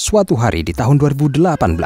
Suatu hari di tahun 2018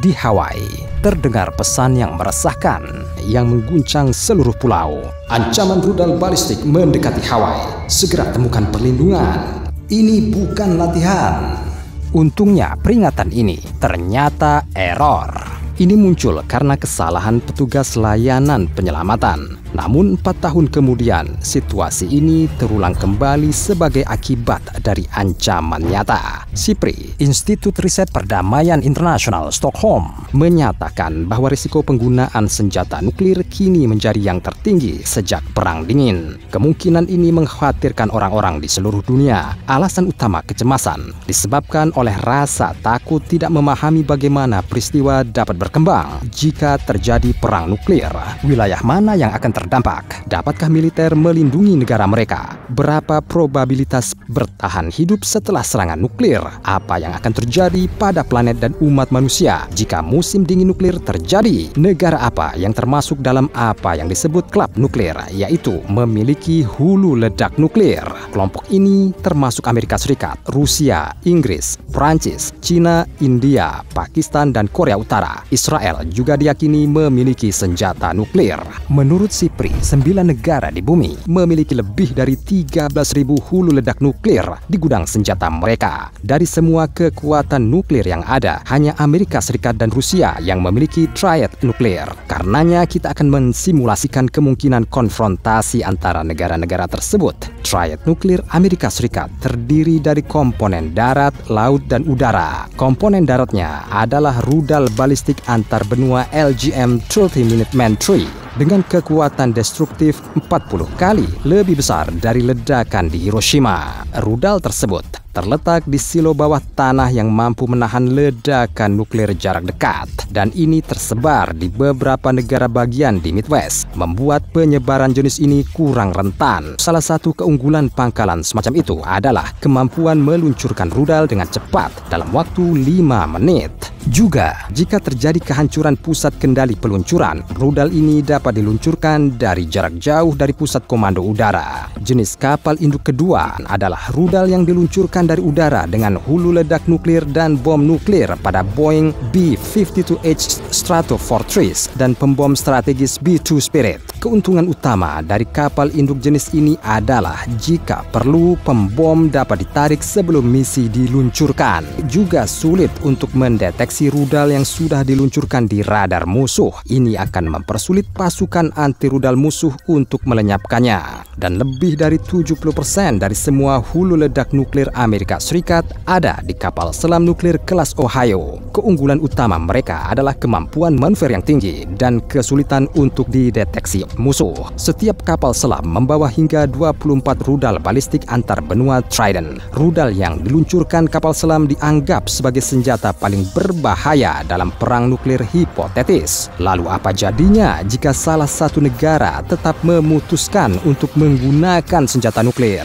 di Hawaii, terdengar pesan yang meresahkan yang mengguncang seluruh pulau. Ancaman rudal balistik mendekati Hawaii. Segera temukan perlindungan. Ini bukan latihan. Untungnya peringatan ini ternyata error. Ini muncul karena kesalahan petugas layanan penyelamatan. Namun 4 tahun kemudian, situasi ini terulang kembali sebagai akibat dari ancaman nyata. SIPRI, Institut Riset Perdamaian Internasional Stockholm, menyatakan bahwa risiko penggunaan senjata nuklir kini menjadi yang tertinggi sejak Perang Dingin. Kemungkinan ini mengkhawatirkan orang-orang di seluruh dunia. Alasan utama kecemasan disebabkan oleh rasa takut tidak memahami bagaimana peristiwa dapat berkembang jika terjadi perang nuklir. Wilayah mana yang akan terdampak? Dapatkah militer melindungi negara mereka? Berapa probabilitas bertahan hidup setelah serangan nuklir? Apa yang akan terjadi pada planet dan umat manusia jika musim dingin nuklir terjadi? Negara apa yang termasuk dalam apa yang disebut klub nuklir, yaitu memiliki hulu ledak nuklir? Kelompok ini termasuk Amerika Serikat, Rusia, Inggris, Prancis, Cina, India, Pakistan, dan Korea Utara. Israel juga diyakini memiliki senjata nuklir. Menurut SIPRI, 9 negara di bumi memiliki lebih dari 13.000 hulu ledak nuklir di gudang senjata mereka. Dari semua kekuatan nuklir yang ada, hanya Amerika Serikat dan Rusia yang memiliki triad nuklir. Karenanya kita akan mensimulasikan kemungkinan konfrontasi antara negara-negara tersebut. Triad nuklir Amerika Serikat terdiri dari komponen darat, laut, dan udara. Komponen daratnya adalah rudal balistik antar benua LGM-30 Minuteman III dengan kekuatan destruktif 40 kali lebih besar dari ledakan di Hiroshima. Rudal tersebut terletak di silo bawah tanah yang mampu menahan ledakan nuklir jarak dekat, dan ini tersebar di beberapa negara bagian di Midwest, membuat penyebaran jenis ini kurang rentan. Salah satu keunggulan pangkalan semacam itu adalah kemampuan meluncurkan rudal dengan cepat dalam waktu 5 menit. Juga, jika terjadi kehancuran pusat kendali peluncuran, rudal ini dapat diluncurkan dari jarak jauh dari pusat komando udara. Jenis kapal induk kedua adalah rudal yang diluncurkan dari udara dengan hulu ledak nuklir dan bom nuklir pada Boeing B-52H Stratofortress dan pembom strategis B-2 Spirit. Keuntungan utama dari kapal induk jenis ini adalah jika perlu, pembom dapat ditarik sebelum misi diluncurkan. Juga sulit untuk mendeteksi rudal yang sudah diluncurkan di radar musuh. Ini akan mempersulit pasukan anti rudal musuh untuk melenyapkannya. Dan lebih dari 70% dari semua hulu ledak nuklir Amerika Serikat ada di kapal selam nuklir kelas Ohio. Keunggulan utama mereka adalah kemampuan manuver yang tinggi dan kesulitan untuk dideteksi musuh. Setiap kapal selam membawa hingga 24 rudal balistik antar benua Trident. Rudal yang diluncurkan kapal selam dianggap sebagai senjata paling berbahaya dalam perang nuklir hipotetis. Lalu apa jadinya jika salah satu negara tetap memutuskan untuk menggunakan senjata nuklir?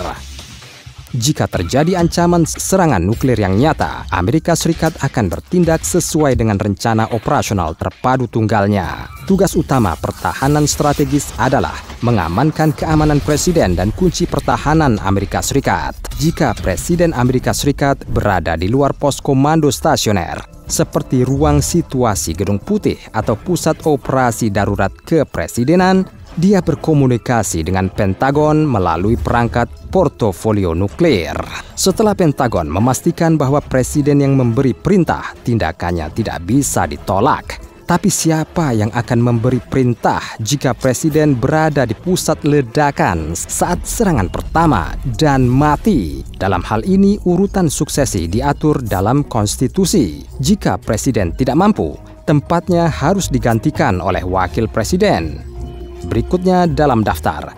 Jika terjadi ancaman serangan nuklir yang nyata, Amerika Serikat akan bertindak sesuai dengan rencana operasional terpadu tunggalnya. Tugas utama pertahanan strategis adalah mengamankan keamanan presiden dan kunci pertahanan Amerika Serikat. Jika Presiden Amerika Serikat berada di luar pos komando stasioner, seperti ruang situasi Gedung Putih atau pusat operasi darurat kepresidenan, dia berkomunikasi dengan Pentagon melalui perangkat portofolio nuklir. Setelah Pentagon memastikan bahwa presiden yang memberi perintah, tindakannya tidak bisa ditolak. Tapi siapa yang akan memberi perintah jika presiden berada di pusat ledakan saat serangan pertama dan mati? Dalam hal ini, urutan suksesi diatur dalam konstitusi. Jika presiden tidak mampu, tempatnya harus digantikan oleh wakil presiden. Berikutnya dalam daftar: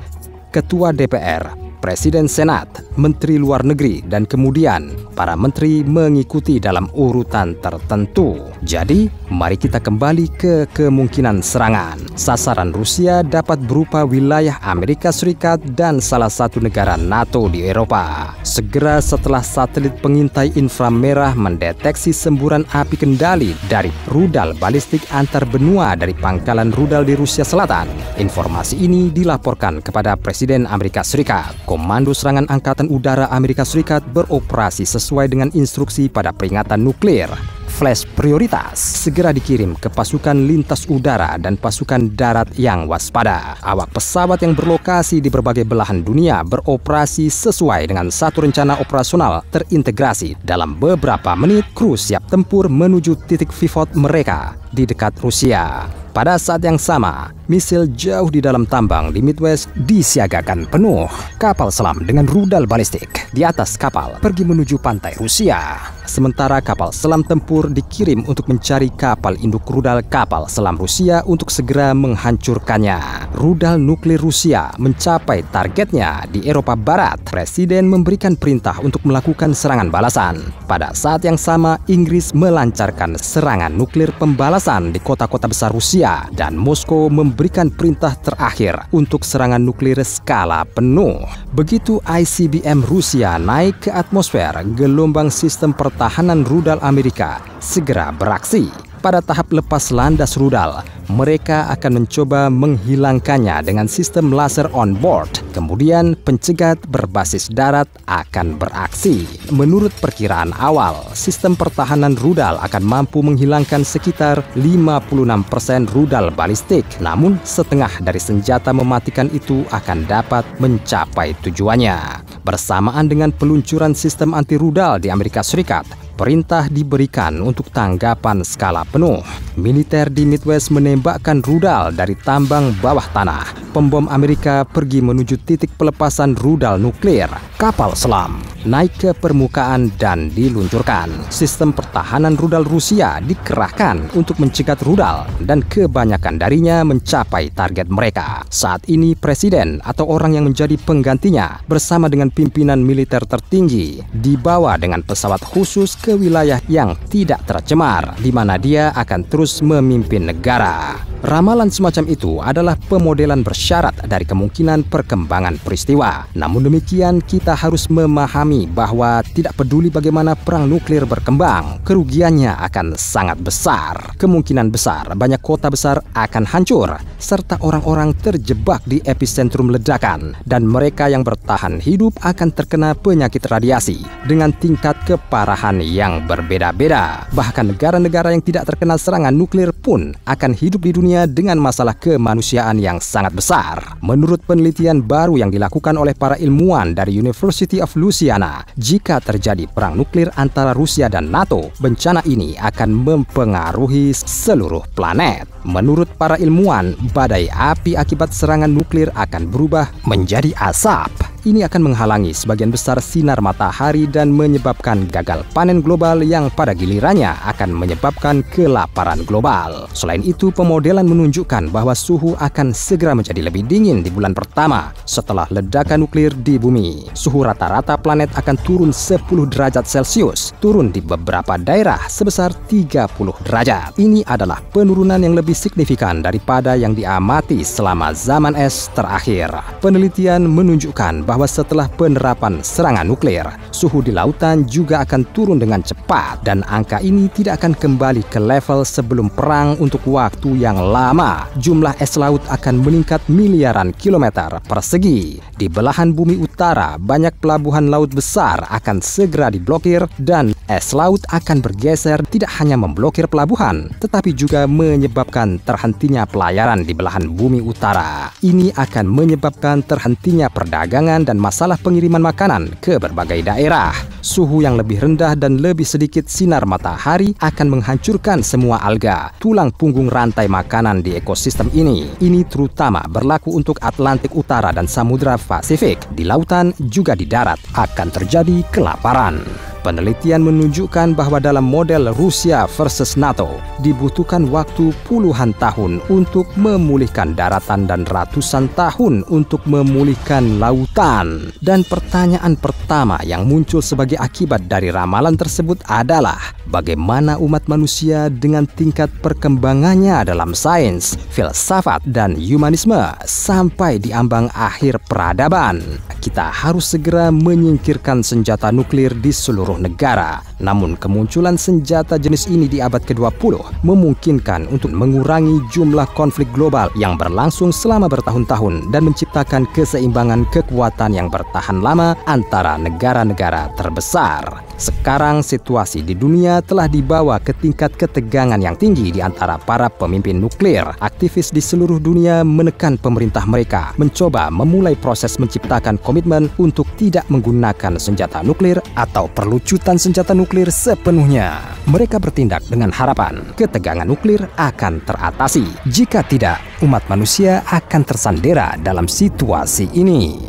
Ketua DPR, Presiden Senat, Menteri Luar Negeri, dan kemudian para menteri mengikuti dalam urutan tertentu. Jadi, mari kita kembali ke kemungkinan serangan. Sasaran Rusia dapat berupa wilayah Amerika Serikat dan salah satu negara NATO di Eropa. Segera setelah satelit pengintai inframerah mendeteksi semburan api kendali dari rudal balistik antar benua dari pangkalan rudal di Rusia Selatan. Informasi ini dilaporkan kepada Presiden Amerika Serikat. Komando Serangan Angkatan Udara Amerika Serikat beroperasi sesuai dengan instruksi pada peringatan nuklir. Flash prioritas segera dikirim ke pasukan lintas udara dan pasukan darat yang waspada. Awak pesawat yang berlokasi di berbagai belahan dunia beroperasi sesuai dengan satu rencana operasional terintegrasi. Dalam beberapa menit, kru siap tempur menuju titik pivot mereka di dekat Rusia. Pada saat yang sama, misil jauh di dalam tambang di Midwest disiagakan penuh. Kapal selam dengan rudal balistik di atas kapal pergi menuju pantai Rusia. Sementara kapal selam tempur dikirim untuk mencari kapal induk rudal kapal selam Rusia untuk segera menghancurkannya. Rudal nuklir Rusia mencapai targetnya di Eropa Barat. Presiden memberikan perintah untuk melakukan serangan balasan. Pada saat yang sama, Inggris melancarkan serangan nuklir pembalasan di kota-kota besar Rusia. Dan Moskow memberikan perintah terakhir untuk serangan nuklir skala penuh. Begitu ICBM Rusia naik ke atmosfer, gelombang sistem pertahanan rudal Amerika segera beraksi. Pada tahap lepas landas rudal, mereka akan mencoba menghilangkannya dengan sistem laser on board. Kemudian pencegat berbasis darat akan beraksi. Menurut perkiraan awal, sistem pertahanan rudal akan mampu menghilangkan sekitar 56% rudal balistik. Namun setengah dari senjata mematikan itu akan dapat mencapai tujuannya. Bersamaan dengan peluncuran sistem anti rudal di Amerika Serikat, perintah diberikan untuk tanggapan skala penuh. Militer di Midwest menembakkan rudal dari tambang bawah tanah. Pembom Amerika pergi menuju titik pelepasan rudal nuklir. Kapal selam naik ke permukaan dan diluncurkan. Sistem pertahanan rudal Rusia dikerahkan untuk mencegat rudal dan kebanyakan darinya mencapai target mereka. Saat ini presiden atau orang yang menjadi penggantinya bersama dengan pimpinan militer tertinggi dibawa dengan pesawat khusus ke wilayah yang tidak tercemar, di mana dia akan terus memimpin negara. Ramalan semacam itu adalah pemodelan bersyarat dari kemungkinan perkembangan peristiwa. Namun demikian, kita harus memahami bahwa tidak peduli bagaimana perang nuklir berkembang, kerugiannya akan sangat besar. Kemungkinan besar banyak kota besar akan hancur, serta orang-orang terjebak di epicentrum ledakan, dan mereka yang bertahan hidup akan terkena penyakit radiasi dengan tingkat keparahan yang berbeda-beda. Bahkan negara-negara yang tidak terkena serangan nuklir pun akan hidup di dunia dengan masalah kemanusiaan yang sangat besar. Menurut penelitian baru yang dilakukan oleh para ilmuwan dari University of Louisiana, jika terjadi perang nuklir antara Rusia dan NATO, bencana ini akan mempengaruhi seluruh planet. Menurut para ilmuwan, badai api akibat serangan nuklir akan berubah menjadi asap. Ini akan menghalangi sebagian besar sinar matahari dan menyebabkan gagal panen global yang pada gilirannya akan menyebabkan kelaparan global. Selain itu, pemodelan menunjukkan bahwa suhu akan segera menjadi lebih dingin di bulan pertama setelah ledakan nuklir di bumi. Suhu rata-rata planet akan turun 10 derajat Celcius, turun di beberapa daerah sebesar 30 derajat. Ini adalah penurunan yang lebih signifikan daripada yang diamati selama zaman es terakhir. Penelitian menunjukkan bahwa setelah penerapan serangan nuklir, suhu di lautan juga akan turun dengan cepat, dan angka ini tidak akan kembali ke level sebelum perang untuk waktu yang lama. Jumlah es laut akan meningkat miliaran kilometer persegi. Di belahan bumi utara, banyak pelabuhan laut besar akan segera diblokir, dan es laut akan bergeser, tidak hanya memblokir pelabuhan, tetapi juga menyebabkan terhentinya pelayaran di belahan bumi utara. Ini akan menyebabkan terhentinya perdagangan dan masalah pengiriman makanan ke berbagai daerah. Suhu yang lebih rendah dan lebih sedikit sinar matahari akan menghancurkan semua alga, tulang punggung rantai makanan di ekosistem ini. Ini terutama berlaku untuk Atlantik Utara dan Samudra Pasifik. Di lautan juga di darat akan terjadi kelaparan. Penelitian menunjukkan bahwa dalam model Rusia versus NATO dibutuhkan waktu puluhan tahun untuk memulihkan daratan dan ratusan tahun untuk memulihkan lautan. Dan pertanyaan pertama yang muncul sebagai akibat dari ramalan tersebut adalah bagaimana umat manusia dengan tingkat perkembangannya dalam sains, filsafat, dan humanisme sampai di ambang akhir peradaban. Kita harus segera menyingkirkan senjata nuklir di seluruh negara. Namun kemunculan senjata jenis ini di abad ke-20 memungkinkan untuk mengurangi jumlah konflik global yang berlangsung selama bertahun-tahun dan menciptakan keseimbangan kekuatan yang bertahan lama antara negara-negara terbesar. Sekarang situasi di dunia telah dibawa ke tingkat ketegangan yang tinggi di antara para pemimpin nuklir. Aktivis di seluruh dunia menekan pemerintah mereka mencoba memulai proses menciptakan komitmen untuk tidak menggunakan senjata nuklir atau perlucutan senjata nuklir sepenuhnya. Mereka bertindak dengan harapan ketegangan nuklir akan teratasi. Jika tidak, umat manusia akan tersandera dalam situasi ini.